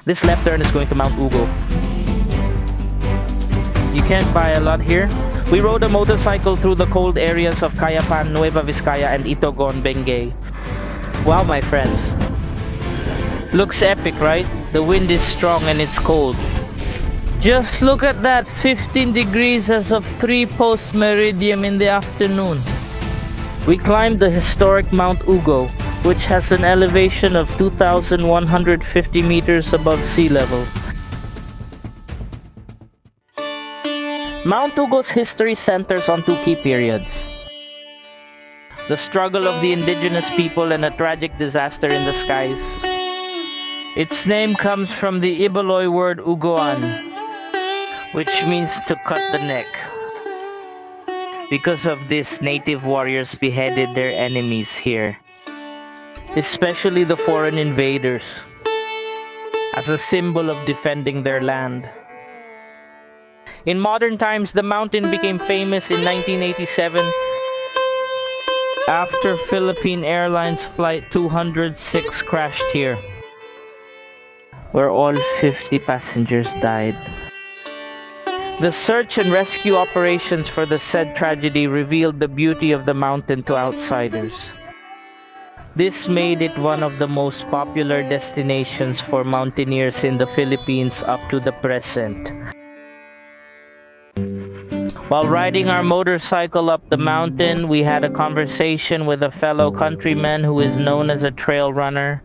This left turn is going to Mount Ugo. You can't buy a lot here. We rode a motorcycle through the cold areas of Kayapa, Nueva Vizcaya, and Itogon, Benguet. Wow, my friends. Looks epic, right? The wind is strong and it's cold. Just look at that, 15 degrees as of 3 post meridian in the afternoon. We climbed the historic Mount Ugo, which has an elevation of 2,150 meters above sea level. Mount Ugo's history centers on 2 key periods: the struggle of the indigenous people and a tragic disaster in the skies. Its name comes from the Ibaloy word ugoan, which means to cut the neck. Because of this, native warriors beheaded their enemies here, especially the foreign invaders, as a symbol of defending their land. In modern times, the mountain became famous in 1987 after Philippine Airlines Flight 206 crashed here, where all 50 passengers died. The search and rescue operations for the said tragedy revealed the beauty of the mountain to outsiders. This made it one of the most popular destinations for mountaineers in the Philippines up to the present. While riding our motorcycle up the mountain, we had a conversation with a fellow countryman who is known as a trail runner.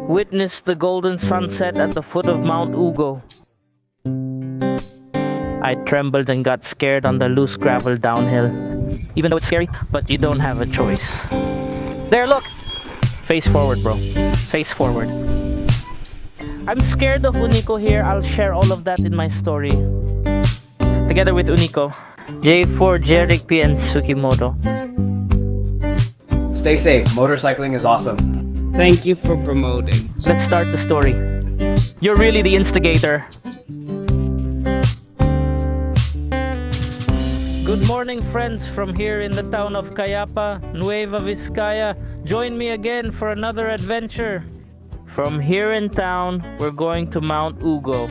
Witnessed the golden sunset at the foot of Mount Ugo. I trembled and got scared on the loose gravel downhill. Even though it's scary, but you don't have a choice. There, look! Face forward, bro. Face forward. I'm scared of Unico here. I'll share all of that in my story. Together with Unico, J4, Jeric P, and Tsukimoto. Stay safe. Motorcycling is awesome. Thank you for promoting. Let's start the story. You're really the instigator. Good morning, friends, from here in the town of Kayapa, Nueva Vizcaya. Join me again for another adventure. From here in town, we're going to Mount Ugo.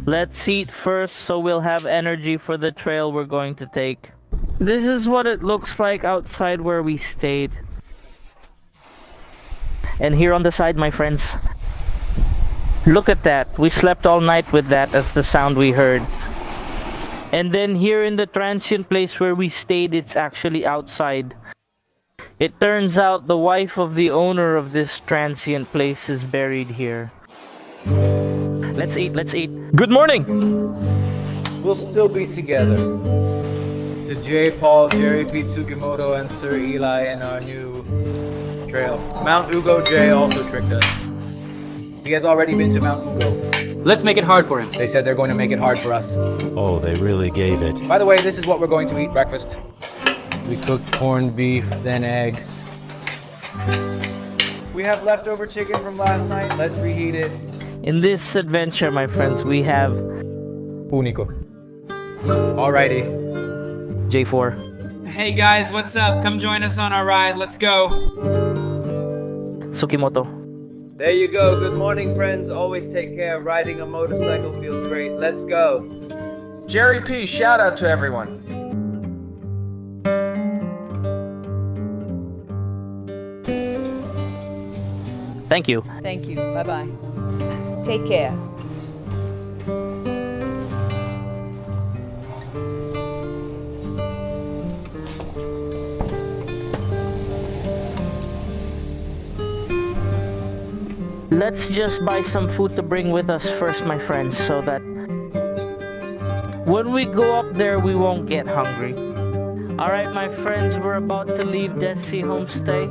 Let's eat first so we'll have energy for the trail we're going to take. This is what it looks like outside where we stayed. And here on the side, my friends, look at that. We slept all night with that as the sound we heard. And then here in the transient place where we stayed, it's actually outside. It turns out the wife of the owner of this transient place is buried here. Let's eat, let's eat. Good morning! We'll still be together. To J. Paul, Jerry P. Tsukimoto, and Sir Eli and our new trail. Mount Ugo J also tricked us. He has already been to Mount Ugo. Let's make it hard for him. They said they're going to make it hard for us. Oh, they really gave it. By the way, this is what we're going to eat breakfast. We cooked corned beef, then eggs. We have leftover chicken from last night. Let's reheat it. In this adventure, my friends, we have Unico. Alrighty. J4, Hey guys, what's up? Come join us on our ride. Let's go. Tsukimoto, There you go. Good morning, friends. Always take care. Riding a motorcycle feels great. Let's go. Jerry P, shout out to everyone. thank you. Thank you. Bye-bye. Take care. Let's just buy some food to bring with us first, my friends, so that when we go up there, we won't get hungry. Alright, my friends, we're about to leave Dead Sea Homestay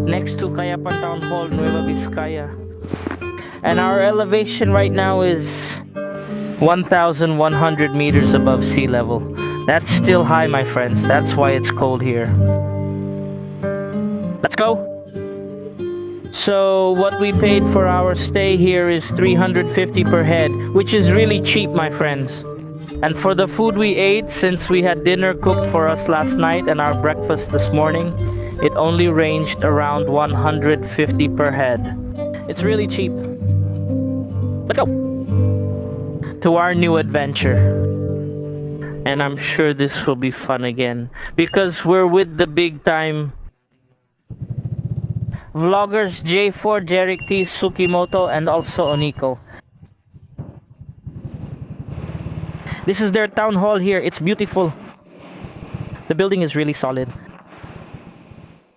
next to Kayapa Town Hall, Nueva Vizcaya. And our elevation right now is 1,100 meters above sea level. That's still high, my friends. That's why it's cold here. Let's go! So what we paid for our stay here is $350 per head, which is really cheap, my friends. And for the food we ate, since we had dinner cooked for us last night and our breakfast this morning, it only ranged around $150 per head. It's really cheap. Let's go to our new adventure. And I'm sure this will be fun again because we're with the big time vloggers J4, Jeric T, Sukimoto, and also Oniko. This is their town hall here. It's beautiful. The building is really solid.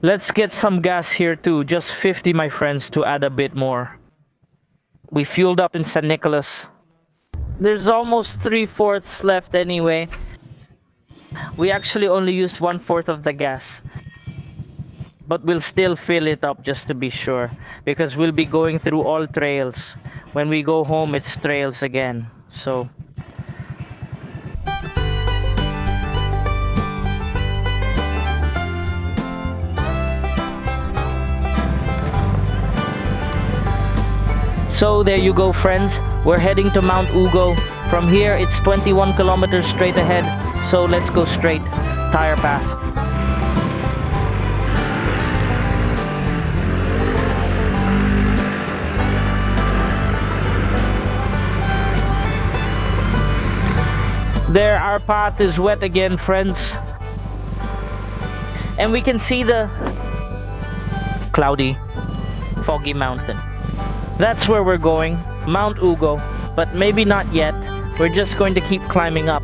Let's get some gas here too. Just 50, my friends, to add a bit more. We fueled up in St. Nicholas. There's almost 3/4 left anyway. We actually only used 1/4 of the gas. But we'll still fill it up just to be sure. Because we'll be going through all trails. When we go home, it's trails again. So... So there you go, friends. We're heading to Mount Ugo. From here, it's 21 kilometers straight ahead. So let's go straight. Tire path. There, our path is wet again, friends. And we can see the cloudy, foggy mountain. That's where we're going, Mount Ugo, but maybe not yet. We're just going to keep climbing up.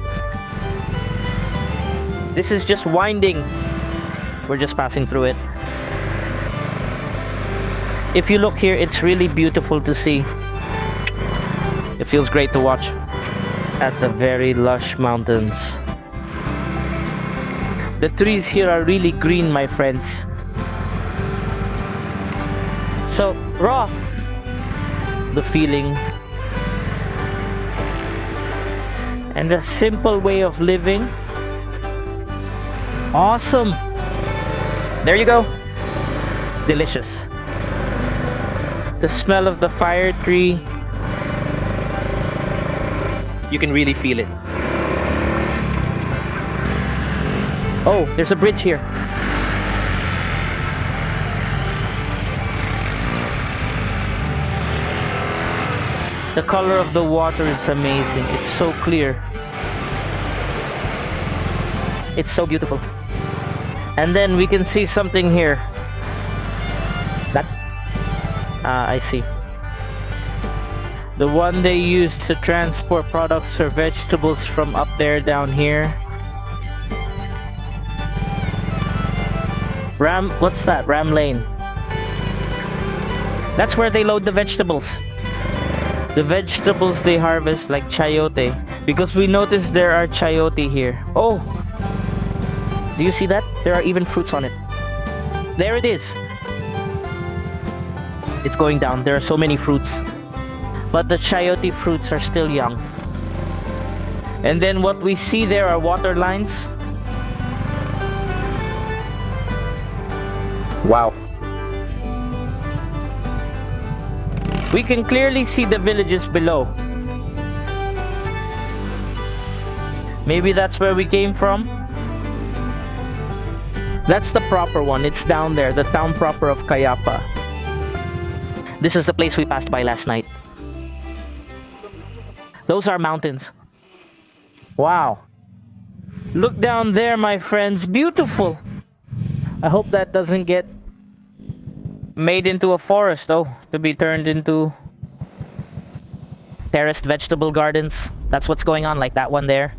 This is just winding. We're just passing through it. If you look here, it's really beautiful to see. It feels great to watch at the very lush mountains. The trees here are really green, my friends. So, raw. The feeling and a simple way of living. Awesome. There you go. Delicious. The smell of the fire tree, you can really feel it. Oh, there's a bridge here. The color of the water is amazing. It's so clear. It's so beautiful. And then we can see something here. That? I see. The one they use to transport products or vegetables from up there down here. What's that? Ram Lane. That's where they load the vegetables. The vegetables they harvest, like chayote, because we noticed there are chayote here. Oh, do you see that? There are even fruits on it. There it is. It's going down. There are so many fruits, but the chayote fruits are still young. And then what we see there are water lines. Wow. We can clearly see the villages below. Maybe that's where we came from. That's the proper one. It's down there, the town proper of Kayapa. This is the place we passed by last night. Those are mountains. Wow. Look down there, my friends. Beautiful. I hope that doesn't get made into a forest, though, to be turned into terraced vegetable gardens. That's what's going on, like that one there.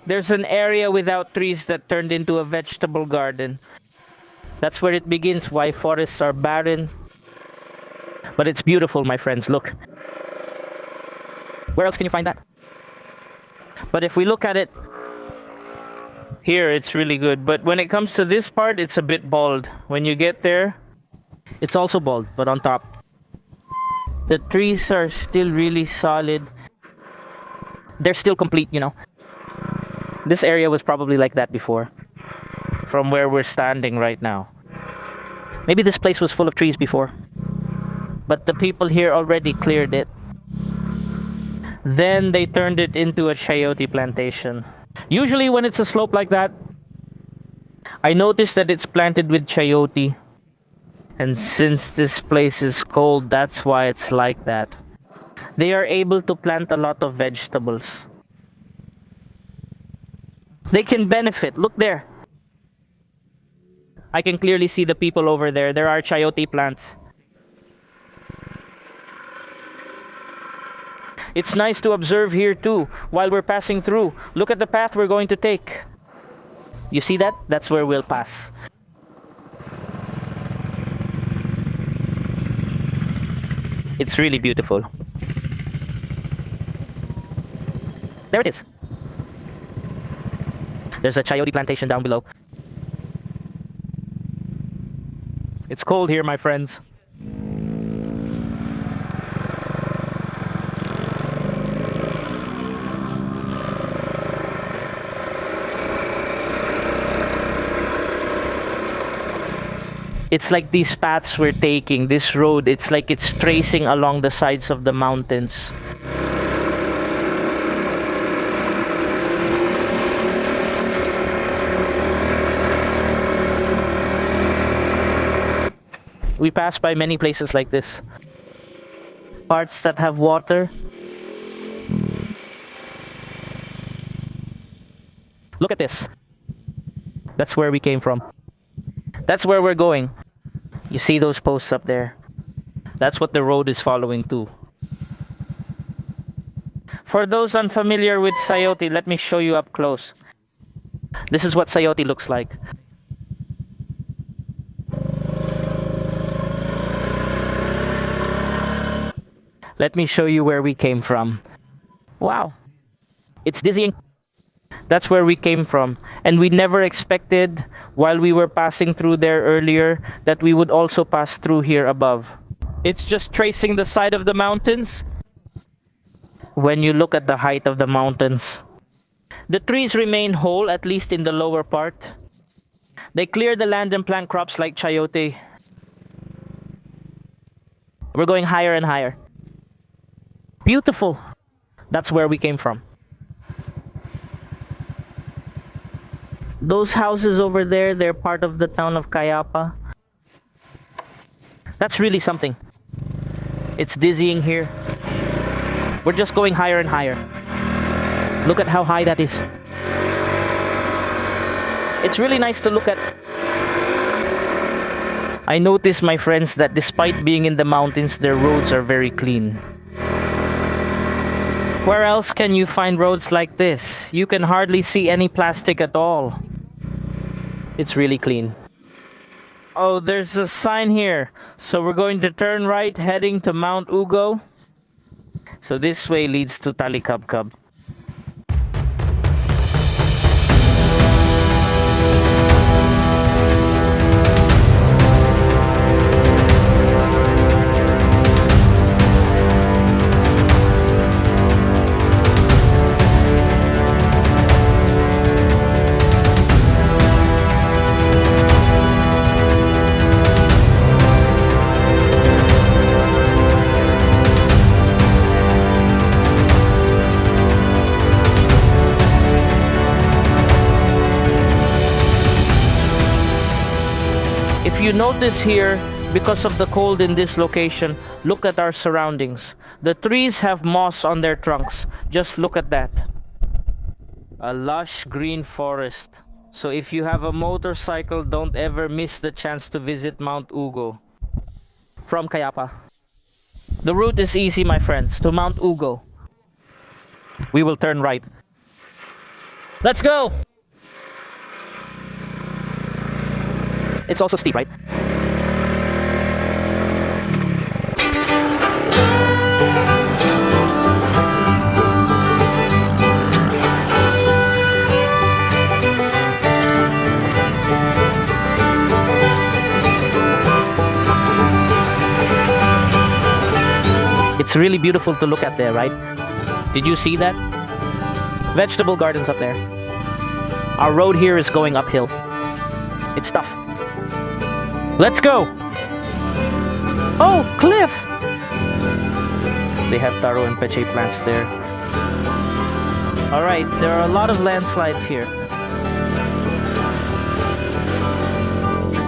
There's an area without trees that turned into a vegetable garden. That's where it begins, why forests are barren. But it's beautiful, my friends. Look. Where else can you find that? But if we look at it here, it's really good. But when it comes to this part, it's a bit bald. When you get there, it's also bald, but on top. The trees are still really solid. They're still complete, you know. This area was probably like that before, from where we're standing right now. Maybe this place was full of trees before, but the people here already cleared it. Then they turned it into a chayote plantation. Usually when it's a slope like that, I noticed that it's planted with chayote. And since this place is cold, that's why it's like that. They are able to plant a lot of vegetables. They can benefit. Look there. I can clearly see the people over there. There are chayote plants. It's nice to observe here too while we're passing through. Look at the path we're going to take. You see that? That's where we'll pass. It's really beautiful. There it is. There's a chayote plantation down below. It's cold here, my friends. It's like these paths we're taking, this road, it's like it's tracing along the sides of the mountains. We pass by many places like this. Parts that have water. Look at this. That's where we came from. That's where we're going. You see those posts up there? That's what the road is following too. For those unfamiliar with sayote, let me show you up close. This is what sayote looks like. Let me show you where we came from. Wow. It's dizzying. That's where we came from. And we never expected, while we were passing through there earlier, that we would also pass through here above. It's just tracing the side of the mountains. When you look at the height of the mountains, the trees remain whole, at least in the lower part. They clear the land and plant crops like chayote. We're going higher and higher. Beautiful. That's where we came from. Those houses over there, they're part of the town of Kayapa. That's really something. It's dizzying here. We're just going higher and higher. Look at how high that is. It's really nice to look at. I noticed, my friends, that despite being in the mountains, their roads are very clean. Where else can you find roads like this? You can hardly see any plastic at all. It's really clean. Oh, there's a sign here. So we're going to turn right, heading to Mount Ugo. So this way leads to Talikabkab. If you notice here, because of the cold in this location, look at our surroundings. The trees have moss on their trunks. Just look at that. A lush green forest. So if you have a motorcycle, don't ever miss the chance to visit Mount Ugo from Kayapa. The route is easy, my friends, to Mount Ugo. We will turn right. Let's go! It's also steep, right? It's really beautiful to look at there, right? Did you see that? Vegetable gardens up there. Our road here is going uphill. It's tough. Let's go! Oh, cliff! They have taro and peche plants there. Alright, there are a lot of landslides here.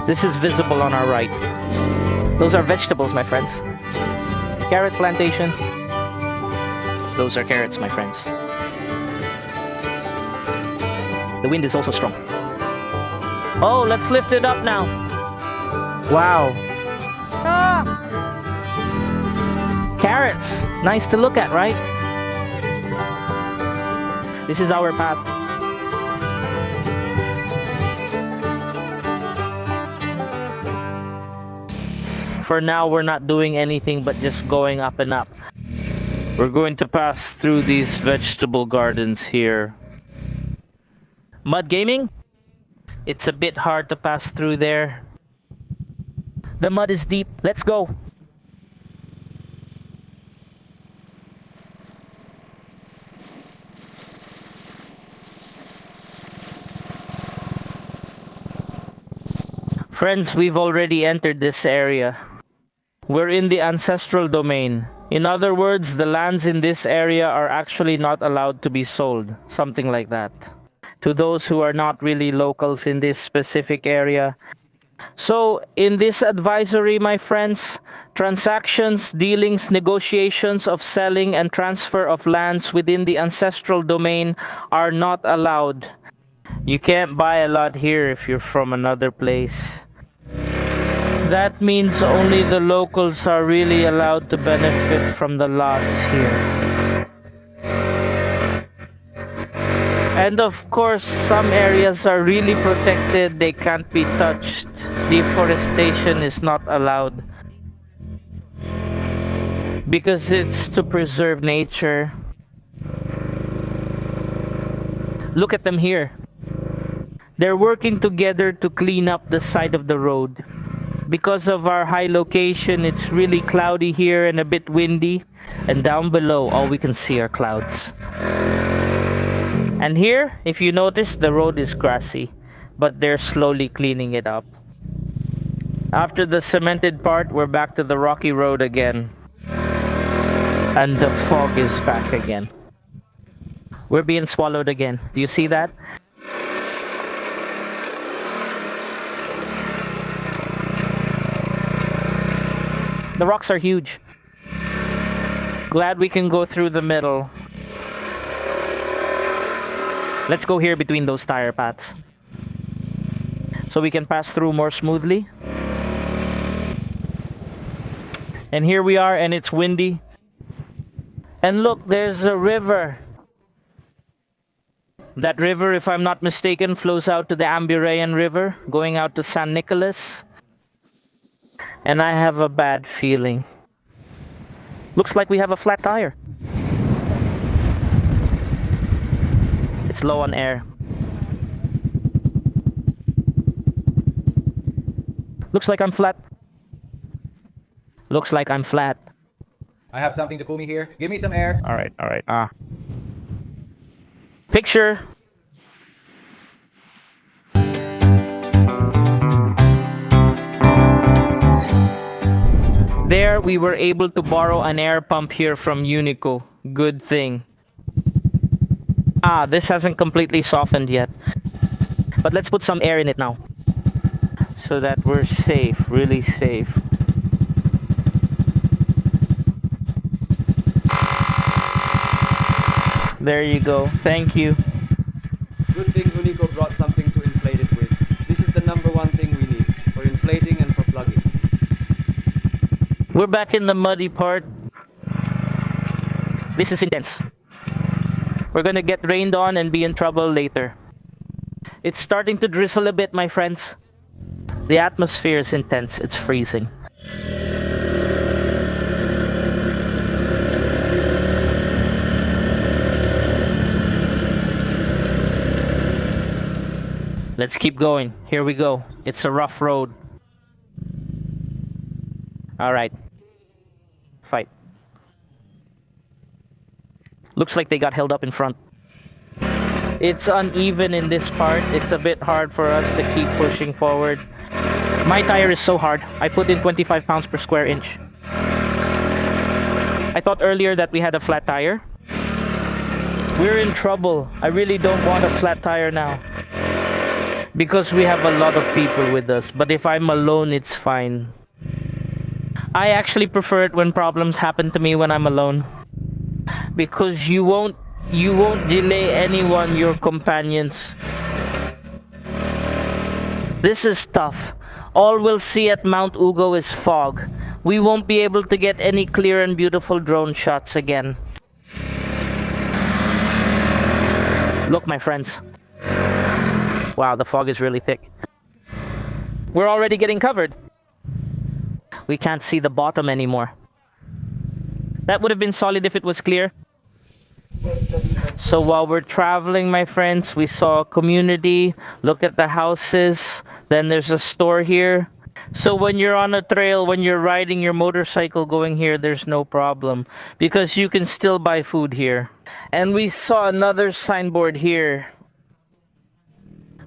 This is visible on our right. Those are vegetables, my friends. Carrot plantation. Those are carrots, my friends. The wind is also strong. Oh, let's lift it up now. Wow. Carrots. Nice to look at, right? This is our path. For now, we're not doing anything but just going up and up. We're going to pass through these vegetable gardens here. Mud gaming? It's a bit hard to pass through there. The mud is deep. Let's go. Friends, we've already entered this area. We're in the ancestral domain. In other words, the lands in this area are actually not allowed to be sold. Something like that. To those who are not really locals in this specific area. So, in this advisory, my friends, transactions, dealings, negotiations of selling and transfer of lands within the ancestral domain are not allowed. You can't buy a lot here if you're from another place. That means only the locals are really allowed to benefit from the lots here. And of course, some areas are really protected, they can't be touched. Deforestation is not allowed. Because it's to preserve nature. Look at them here. They're working together to clean up the side of the road. Because of our high location, it's really cloudy here and a bit windy. And down below, all we can see are clouds. And here, if you notice, the road is grassy. But they're slowly cleaning it up. After the cemented part, we're back to the rocky road again. And the fog is back again. We're being swallowed again. Do you see that? The rocks are huge. Glad we can go through the middle. Let's go here between those tire paths. So we can pass through more smoothly. And here we are, and it's windy. And look, there's a river. That river, if I'm not mistaken, flows out to the Amburayan River, going out to San Nicolas. And I have a bad feeling. Looks like we have a flat tire. It's low on air. Looks like I'm flat. Looks like I'm flat. I have something to pull me here. Give me some air. Alright. Picture. There, we were able to borrow an air pump here from Unico. Good thing. This hasn't completely softened yet. But let's put some air in it now. So that we're safe, really safe. There you go. Thank you. Good thing Unico brought something to inflate it with. This is the #1 thing we need, for inflating and for plugging. We're back in the muddy part. This is intense. We're gonna get rained on and be in trouble later. It's starting to drizzle a bit, my friends. The atmosphere is intense. It's freezing. Let's keep going. Here we go. It's a rough road. Alright. Fight. Looks like they got held up in front. It's uneven in this part. It's a bit hard for us to keep pushing forward. My tire is so hard. I put in 25 pounds per square inch. I thought earlier that we had a flat tire. We're in trouble. I really don't want a flat tire now. Because we have a lot of people with us. But if I'm alone, it's fine. I actually prefer it when problems happen to me when I'm alone. Because you won't delay anyone, your companions. This is tough. All we'll see at Mount Ugo is fog. We won't be able to get any clear and beautiful drone shots again. Look, my friends. Wow, the fog is really thick. We're already getting covered. We can't see the bottom anymore. That would have been solid if it was clear. So while we're traveling, my friends, we saw a community. Look at the houses. Then there's a store here. So when you're on a trail, when you're riding your motorcycle going here, there's no problem. Because you can still buy food here. And we saw another signboard here.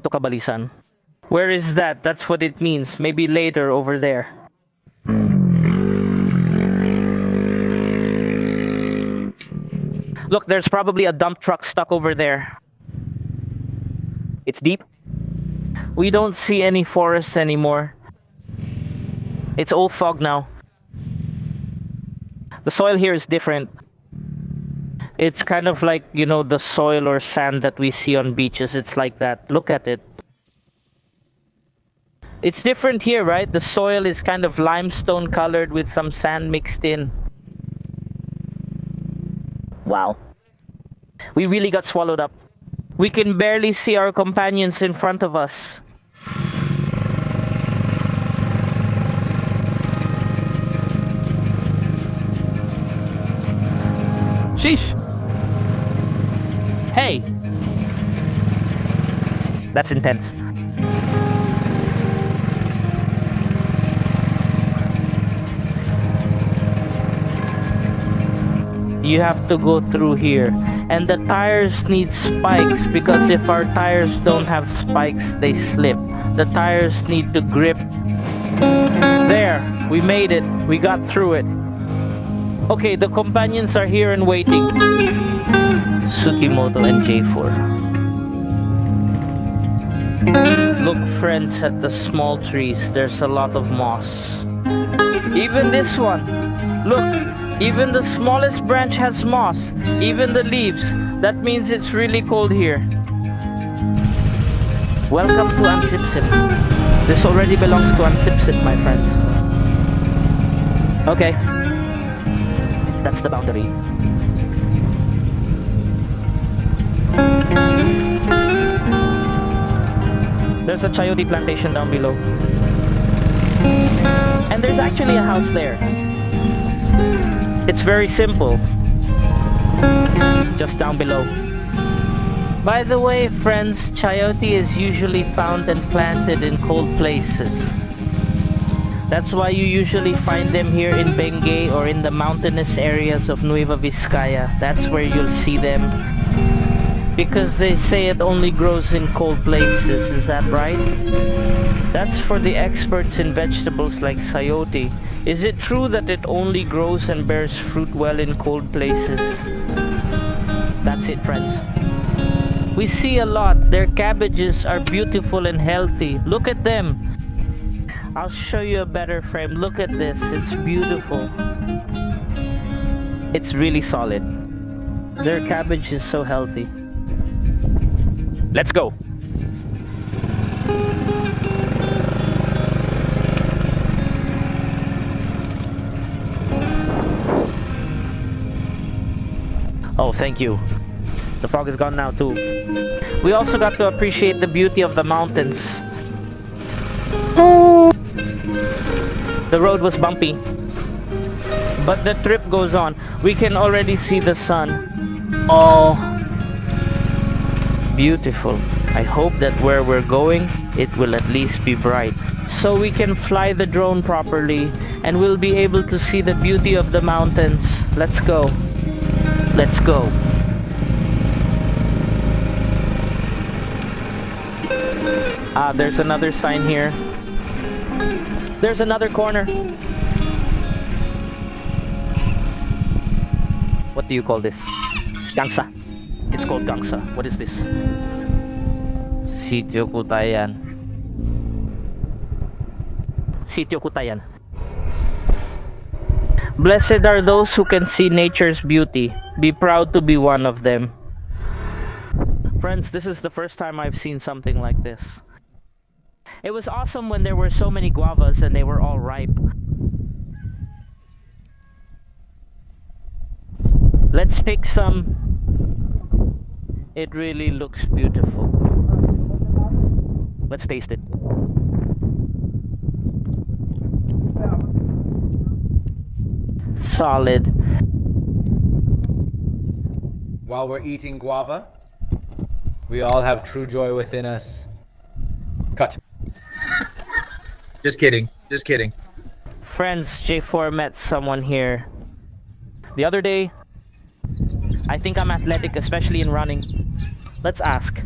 Tukabalisan. Where is that? That's what it means. Maybe later over there. Look, there's probably a dump truck stuck over there. It's deep. We don't see any forests anymore. It's all fog now. The soil here is different. It's kind of like, you know, the soil or sand that we see on beaches. It's like that. Look at it. It's different here, right? The soil is kind of limestone colored with some sand mixed in. Wow. We really got swallowed up. We can barely see our companions in front of us. Sheesh. Hey. That's intense. You have to go through here. And the tires need spikes because if our tires don't have spikes, they slip. The tires need to grip. There, we made it. We got through it. Okay, the companions are here and waiting. Tsukimoto and J4. Look, friends, at the small trees. There's a lot of moss. Even this one. Look. Even the smallest branch has moss, even the leaves. That means it's really cold here. Welcome to Ansipsip. This already belongs to Ansipsip, my friends. Okay. That's the boundary. There's a chayote plantation down below. And there's actually a house there. It's very simple. Just down below. By the way, friends, chayote is usually found and planted in cold places. That's why you usually find them here in Benguet or in the mountainous areas of Nueva Vizcaya. That's where you'll see them. Because they say it only grows in cold places, is that right? That's for the experts in vegetables like sayote. Is it true that it only grows and bears fruit well in cold places? That's it, friends. We see a lot. Their cabbages are beautiful and healthy. Look at them. I'll show you a better frame. Look at this. It's beautiful. It's really solid. Their cabbage is so healthy. Let's go. Oh, thank you. The fog is gone now too. We also got to appreciate the beauty of the mountains. The road was bumpy, but the trip goes on. We can already see the sun. Oh, beautiful. I hope that where we're going, it will at least be bright. So we can fly the drone properly and we'll be able to see the beauty of the mountains. Let's go. Let's go. Ah, there's another sign here. There's another corner. What do you call this? Gangsa. It's called Gangsa. What is this? Sitio Kutayan. Sitio Kutayan. Blessed are those who can see nature's beauty. Be proud to be one of them. Friends, this is the first time I've seen something like this. It was awesome when there were so many guavas and they were all ripe. Let's pick some. It really looks beautiful. Let's taste it. Solid. While we're eating guava, we all have true joy within us. Cut. Just kidding. Just kidding. Friends, J4 met someone here the other day. I think I'm athletic, especially in running. Let's ask.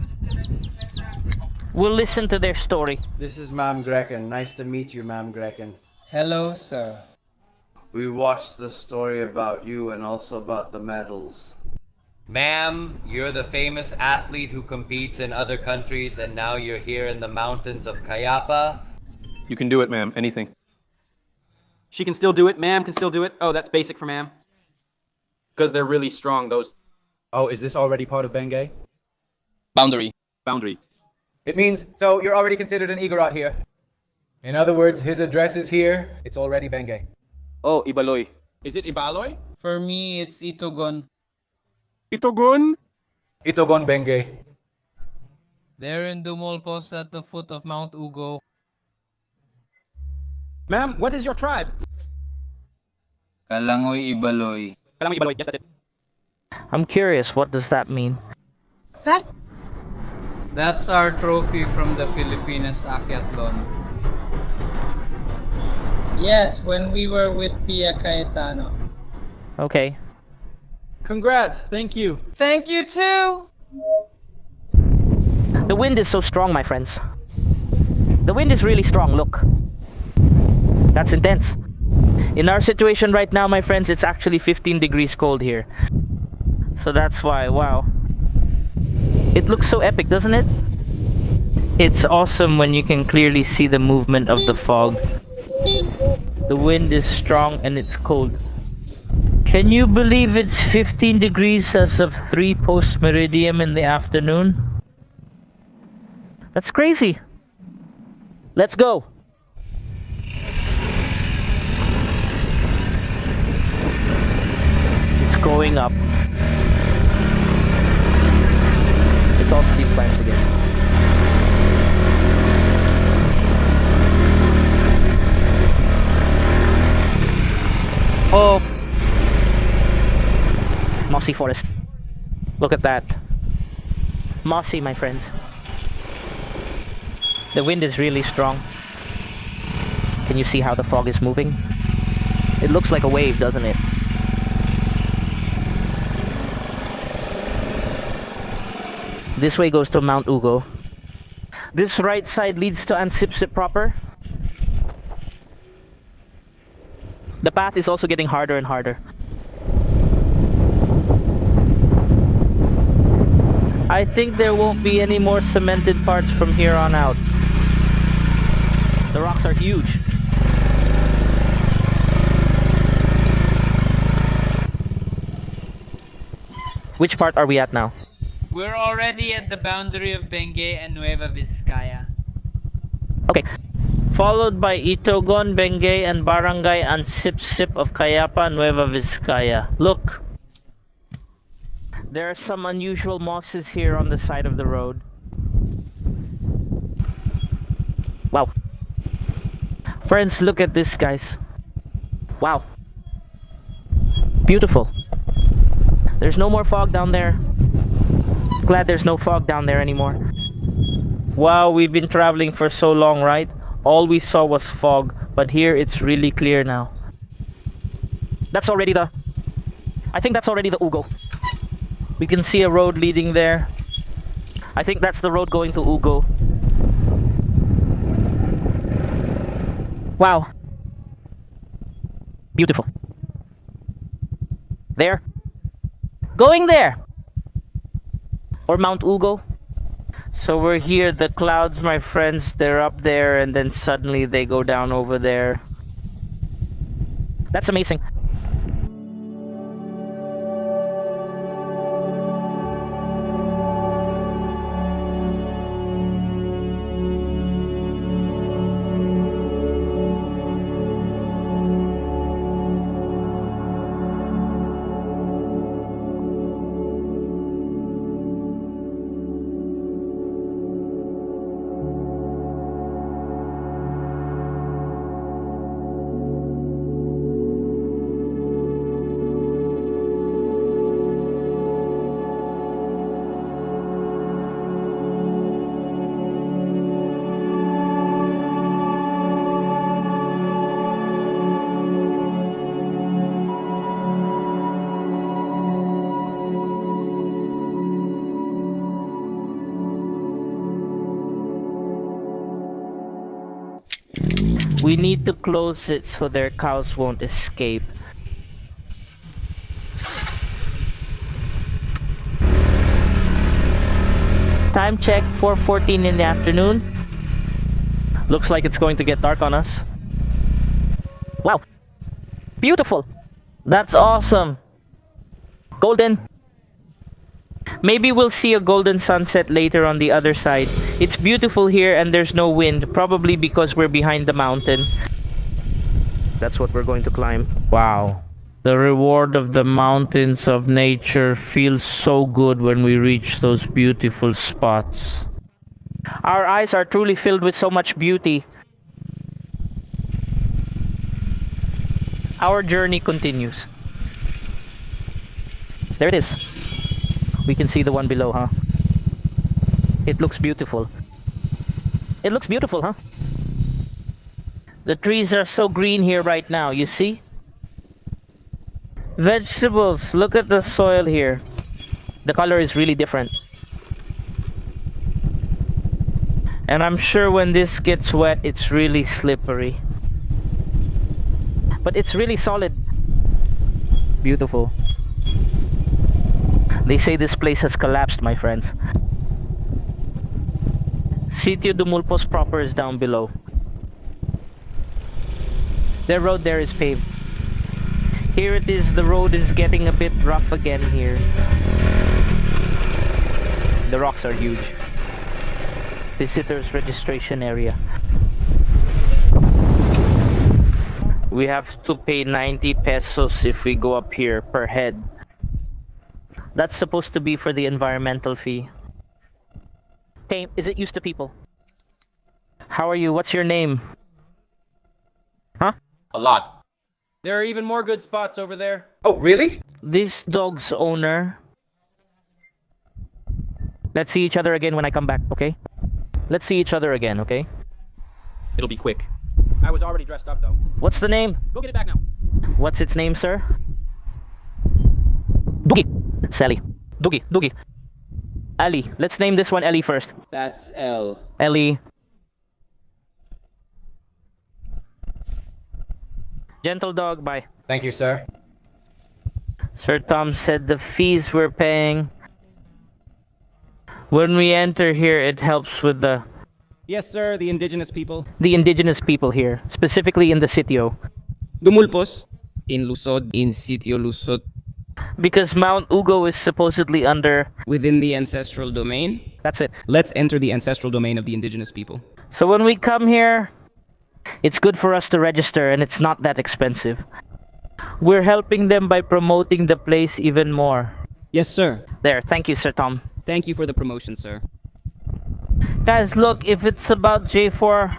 We'll listen to their story. This is Ma'am Grecken. Nice to meet you, Ma'am Grecken. Hello, sir. We watched the story about you and also about the medals. Ma'am, you're the famous athlete who competes in other countries and now you're here in the mountains of Kayapa. You can do it, ma'am. Anything. She can still do it. Ma'am can still do it. Oh, that's basic for ma'am. Because they're really strong, those... Oh, is this already part of Bengay? Boundary. Boundary. It means, so you're already considered an Igorot here. In other words, his address is here. It's already Bengay. Oh, Ibaloy. Is it Ibaloy? For me, it's Itogon. Itogon? Itogon Bengay. There in Dumolpos at the foot of Mount Ugo. Ma'am, what is your tribe? Kalangoy Ibaloy. Kalamang Ibaloy. Yes, that's it. I'm curious, what does that mean? That's our trophy from the Pilipinas Akyathlon. Yes, when we were with Pia Cayetano. Okay. Congrats. Thank you. Thank you too. The wind is so strong, my friends. The wind is really strong, look. That's intense. In our situation right now, my friends, it's actually 15 degrees cold here. So that's why, wow. It looks so epic, doesn't it? It's awesome when you can clearly see the movement of the fog. The wind is strong and it's cold. Can you believe it's 15 degrees as of 3 post-meridium in the afternoon? That's crazy. Let's go. It's going up. It's all steep climbs again. Oh! Mossy forest. Look at that. Mossy, my friends. The wind is really strong. Can you see how the fog is moving? It looks like a wave, doesn't it? This way goes to Mount Ugo. This right side leads to Ansipsip proper. The path is also getting harder and harder. I think there won't be any more cemented parts from here on out. The rocks are huge. Which part are we at now? We're already at the boundary of Benguet and Nueva Vizcaya. Okay. Followed by Itogon, Benguet, and Barangay Ansipsip of Kayapa, Nueva Vizcaya. Look! There are some unusual mosses here on the side of the road. Wow. Friends, look at this, guys. Wow. Beautiful. There's no more fog down there. Glad there's no fog down there anymore. Wow, we've been traveling for so long, right? All we saw was fog, but here it's really clear now. That's already the... I think that's already the Ugo. We can see a road leading there. I think that's the road going to Ugo. Wow. Beautiful. There. Going there! Or Mount Ugo. So we're here, the clouds, my friends, they're up there and then suddenly they go down over there. That's amazing. We need to close it so their cows won't escape. Time check, 4:14 in the afternoon. Looks like it's going to get dark on us. Wow. Beautiful. That's awesome. Golden. Maybe we'll see a golden sunset later on the other side. It's beautiful here and there's no wind, probably because we're behind the mountain. That's what we're going to climb. Wow. The reward of the mountains of nature feels so good when we reach those beautiful spots. Our eyes are truly filled with so much beauty. Our journey continues. There it is. We can see the one below, huh? It looks beautiful. It looks beautiful, huh? The trees are so green here right now, you see? Vegetables, look at the soil here. The color is really different. And I'm sure when this gets wet, it's really slippery. But it's really solid. Beautiful. They say this place has collapsed, my friends. Sitio Dumulpos proper is down below. The road there is paved. Here it is, the road is getting a bit rough again here. The rocks are huge. Visitors registration area. We have to pay 90 pesos if we go up here per head. That's supposed to be for the environmental fee. Tame, is it used to people? How are you? What's your name? Huh? A lot. There are even more good spots over there. Oh, really? This dog's owner. Let's see each other again when I come back, okay? Let's see each other again, okay? It'll be quick. I was already dressed up though. What's the name? Go get it back now. What's its name, sir? Doogie. Sally. Doogie. Doogie. Ellie. Let's name this one Ellie first. That's L. Ellie. Gentle dog, bye. Thank you, sir. Sir Tom said the fees we're paying. When we enter here, it helps with the Yes, sir, the indigenous people. indigenous people here, specifically in the sitio. Dumulpos, in Lusod, in Sitio Lusod, Because Mount Ugo is supposedly under... within the ancestral domain. That's it. Let's enter the ancestral domain of the indigenous people. So when we come here, it's good for us to register and it's not that expensive. We're helping them by promoting the place even more. Yes, sir. There, thank you, Sir Tom. Thank you for the promotion, sir. Guys, look, if it's about J4...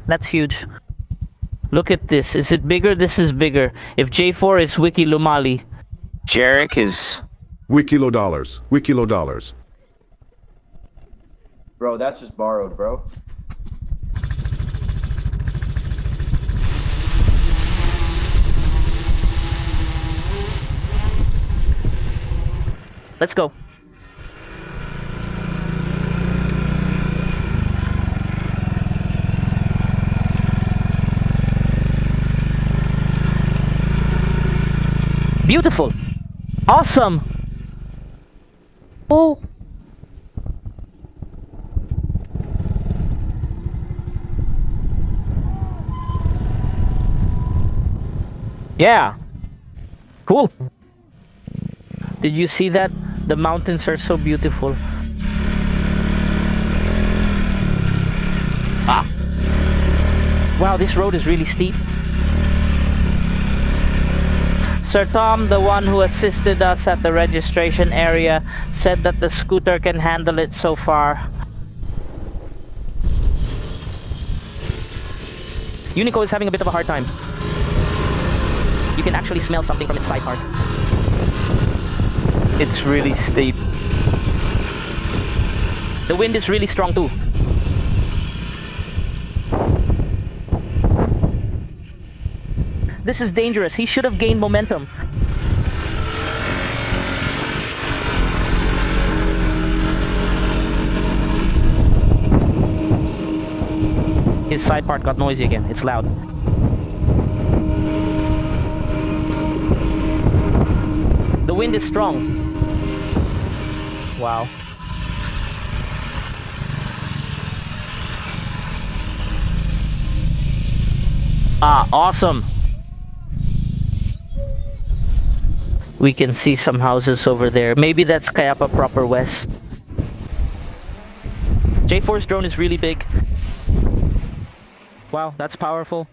That's huge. Look at this. Is it bigger? This is bigger. If J4 is Wiki Lumali, Jarek is... Wikilo dollars. Wikilo dollars. Bro, that's just borrowed, bro. let's go. Beautiful. Awesome. Oh. Yeah. Cool. Did you see that? The mountains are so beautiful. Ah. Wow, this road is really steep. Sir Tom, the one who assisted us at the registration area, said that the scooter can handle it so far. Unico is having a bit of a hard time. You can actually smell something from its side part. It's really steep. The wind is really strong too. This is dangerous. He should have gained momentum. his side part got noisy again. It's loud. The wind is strong. Wow. Ah, awesome. We can see some houses over there. Maybe that's Kayapa proper west. J4's drone is really big. Wow, that's powerful.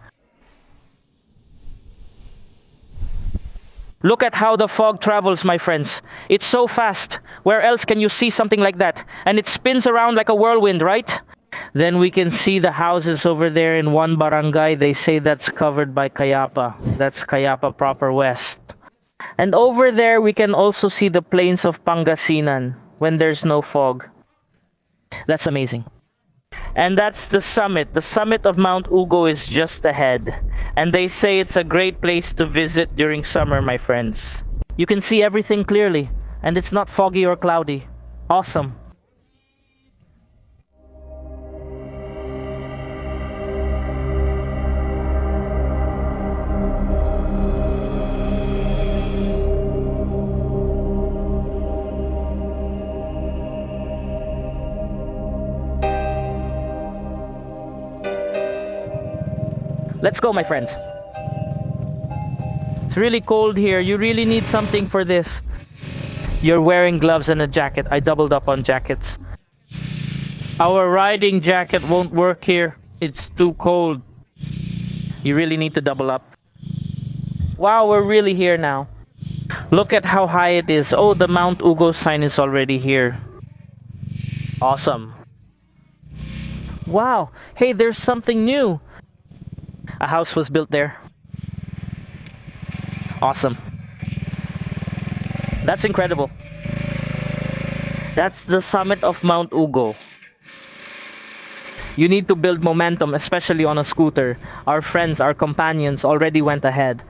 Look at how the fog travels, my friends. It's so fast. Where else can you see something like that? And it spins around like a whirlwind, right? Then we can see the houses over there in one barangay. They say that's covered by Kayapa. That's Kayapa proper west. And over there, we can also see the plains of Pangasinan when there's no fog. That's amazing. And that's the summit. The summit of Mount Ugo is just ahead. And they say it's a great place to visit during summer, my friends. You can see everything clearly, and it's not foggy or cloudy. Awesome. Let's go, my friends. It's really cold here. You really need something for this. You're wearing gloves and a jacket. I doubled up on jackets. Our riding jacket won't work here. It's too cold. You really need to double up. Wow, we're really here now. Look at how high it is. Oh, the Mount Ugo sign is already here. Awesome. Wow. Hey, there's something new. A house was built there. Awesome. That's incredible. That's the summit of Mount Ugo. You need to build momentum, especially on a scooter. Our friends, our companions already went ahead.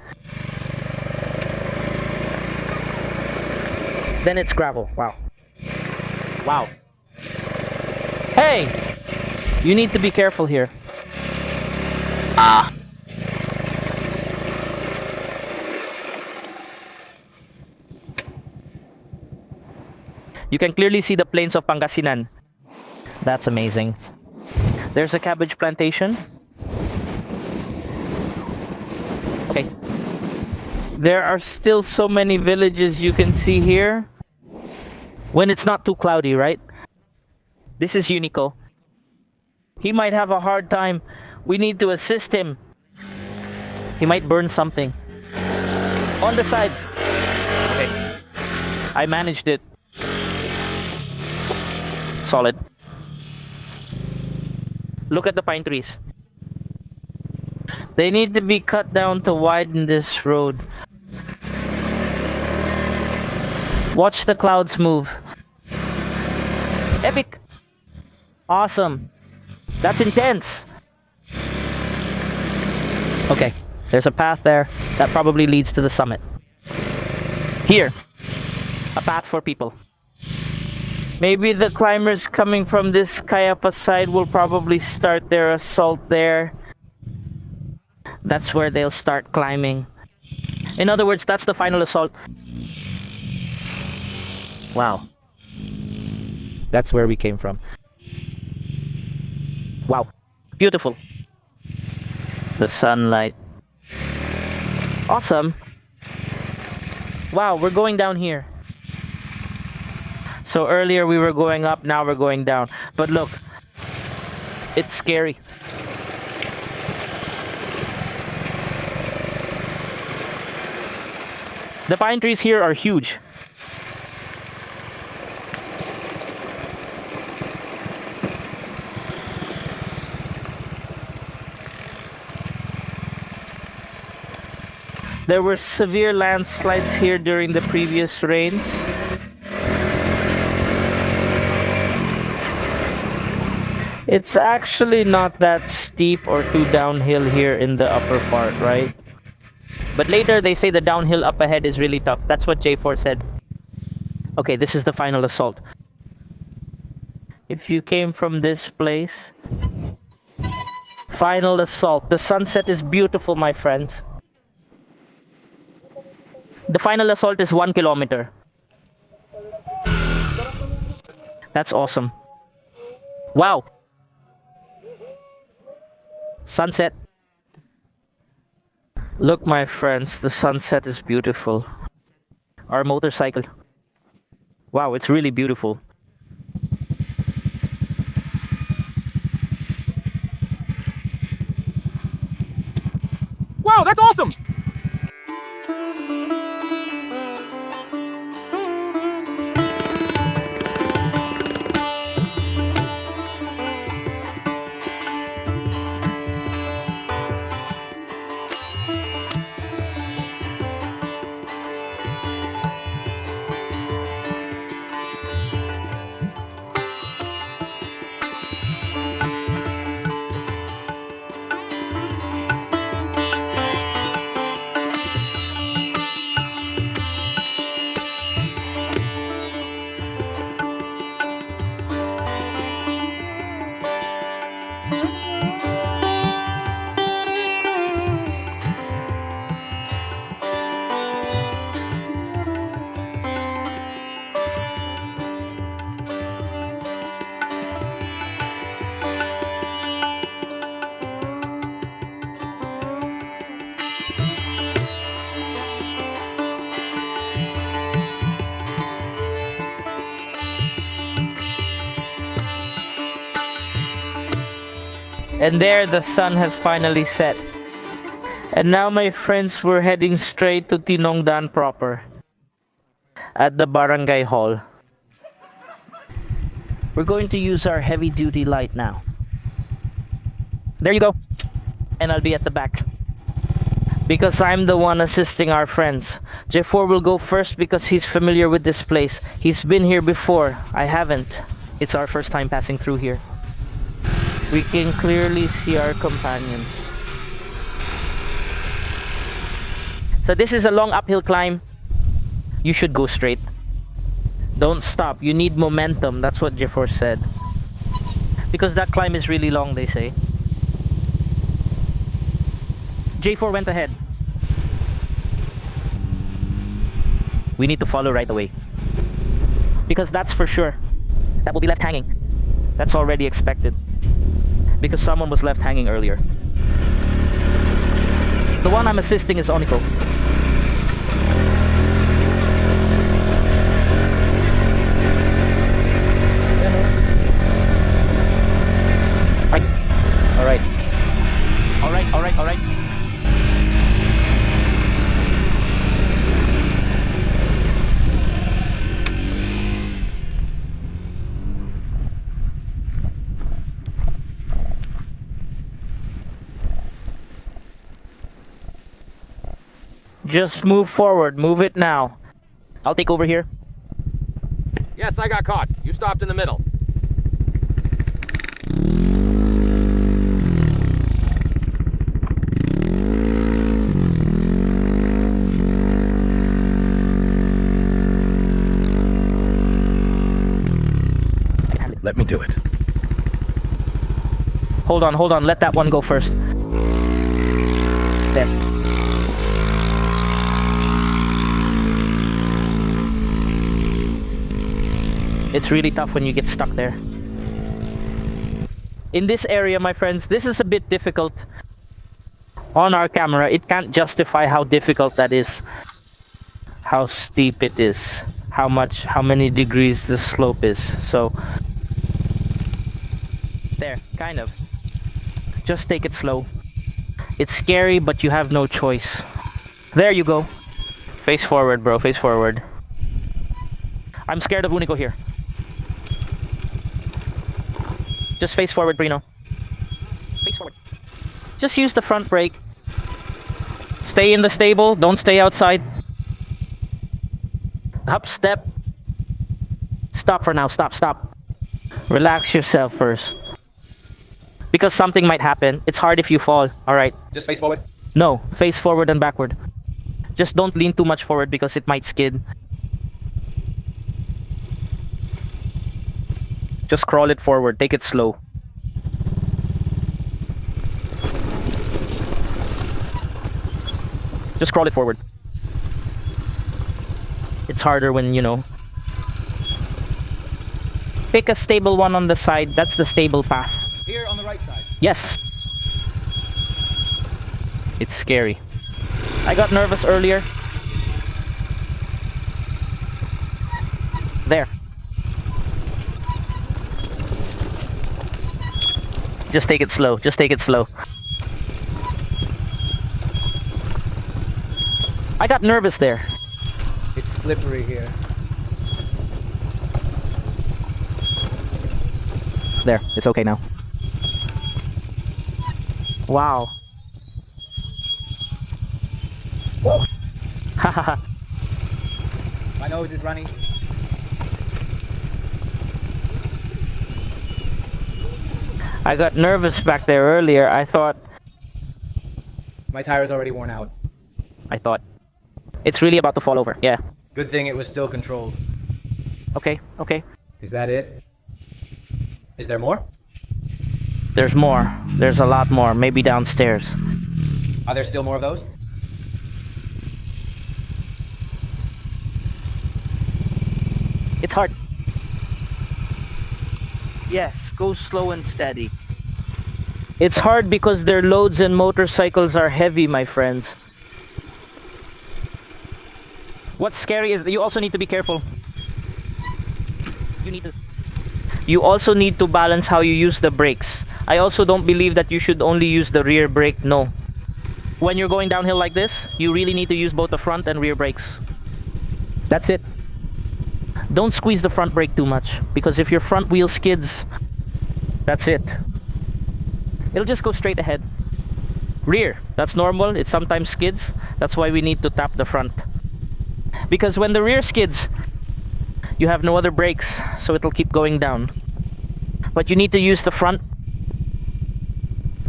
Then it's gravel. Wow. Wow. Hey! You need to be careful here. Ah. You can clearly see the plains of Pangasinan. That's amazing. There's a cabbage plantation. Okay. There are still so many villages you can see here. When it's not too cloudy, right? This is Unico. He might have a hard time. We need to assist him. He might burn something. On the side. Okay. I managed it. Solid. Look at the pine trees. They need to be cut down to widen this road. Watch the clouds move. Epic. Awesome. That's intense. Okay, there's a path there that probably leads to the summit. Here, a path for people. Maybe the climbers coming from this Kayapa side will probably start their assault there. That's where they'll start climbing. In other words, that's the final assault. Wow. That's where we came from. Wow. Beautiful. The sunlight. Awesome. Wow, we're going down here. So earlier we were going up, now we're going down. But look, it's scary. The pine trees here are huge. There were severe landslides here during the previous rains. It's actually not that steep or too downhill here in the upper part, right? But later they say the downhill up ahead is really tough. That's what J4 said. Okay, this is the final assault. If you came from this place, Final assault. The sunset is beautiful, my friends. The final assault is 1 kilometer. That's awesome. Wow. Sunset. Look, my friends, the sunset is beautiful. Our motorcycle. Wow, it's really beautiful. Wow, that's awesome! And there the sun has finally set. And now, my friends, we're heading straight to Tinongdan proper. At the barangay hall. We're going to use our heavy duty light now. There you go. And I'll be at the back. Because I'm the one assisting our friends. J4 will go first because he's familiar with this place. He's been here before. I haven't. It's our first time passing through here. We can clearly see our companions. So this is a long uphill climb. You should go straight. Don't stop. You need momentum. That's what J4 said. Because that climb is really long, they say. J4 went ahead. We need to follow right away. Because that's for sure. That will be left hanging. That's already expected. Because someone was left hanging earlier. The one I'm assisting is Oniko. Alright. Alright. Just move forward. Move it now. I'll take over here. Yes, I got caught. You stopped in the middle. Let me do it. Hold on. Let that one go first. There. It's really tough when you get stuck there. In this area, my friends, this is a bit difficult. On our camera, it can't justify how difficult that is. How steep it is. How many degrees the slope is. So, there, kind of. Just take it slow. It's scary, but you have no choice. There you go. Face forward, bro, face forward. I'm scared of Unico here. Just face forward, Brino. Face forward. Just use the front brake. Stay in the stable, don't stay outside. Up, step. Stop for now, stop. Relax yourself first. Because something might happen. It's hard if you fall, alright? Just face forward. No, face forward and backward. Just don't lean too much forward because it might skid. Just crawl it forward, take it slow. Just crawl it forward. It's harder when, you know. Pick a stable one on the side. That's the stable path. Here on the right side. Yes. It's scary. I got nervous earlier. There. Just take it slow. Just take it slow. I got nervous there. It's slippery here. There. It's okay now. Wow. Hahaha. My nose is running. I got nervous back there earlier. I thought. My tire's already worn out. It's really about to fall over. Yeah. Good thing it was still controlled. Okay, okay. Is that it? Is there more? There's more. There's a lot more. Maybe downstairs. Are there still more of those? It's hard. Yes, go slow and steady. It's hard because their loads and motorcycles are heavy, my friends. What's scary is that you also need to be careful. You also need to balance how you use the brakes. I also don't believe that you should only use the rear brake. No. When you're going downhill like this, you really need to use both the front and rear brakes. That's it. Don't squeeze the front brake too much, because if your front wheel skids, that's it. It'll just go straight ahead. Rear, that's normal. It sometimes skids. That's why we need to tap the front. Because when the rear skids, you have no other brakes, so it'll keep going down. But you need to use the front.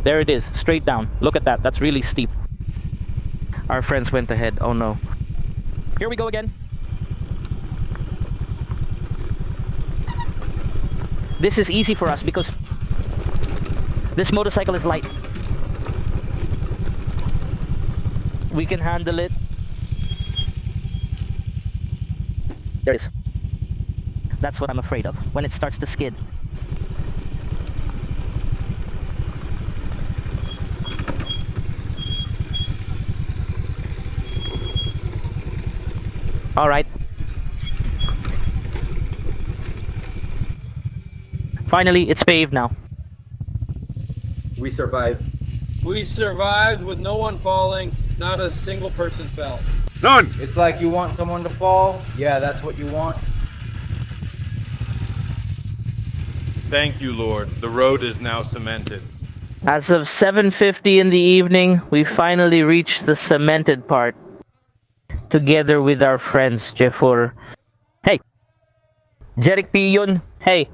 There it is, straight down. Look at that, that's really steep. Our friends went ahead, oh no. Here we go again. This is easy for us because this motorcycle is light. We can handle it. There it is. That's what I'm afraid of, when it starts to skid. All right. Finally, it's paved now. We survived. We survived with no one falling. Not a single person fell. None! It's like you want someone to fall. Yeah, that's what you want. Thank you, Lord. The road is now cemented. As of 7:50 in the evening, we finally reached the cemented part. Together with our friends, Jefur. Hey! Jeric Piyon. Hey!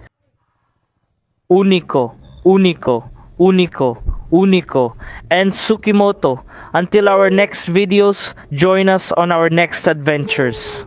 Unico, Unico, Unico, Unico, and Tsukimoto. Until our next videos, join us on our next adventures.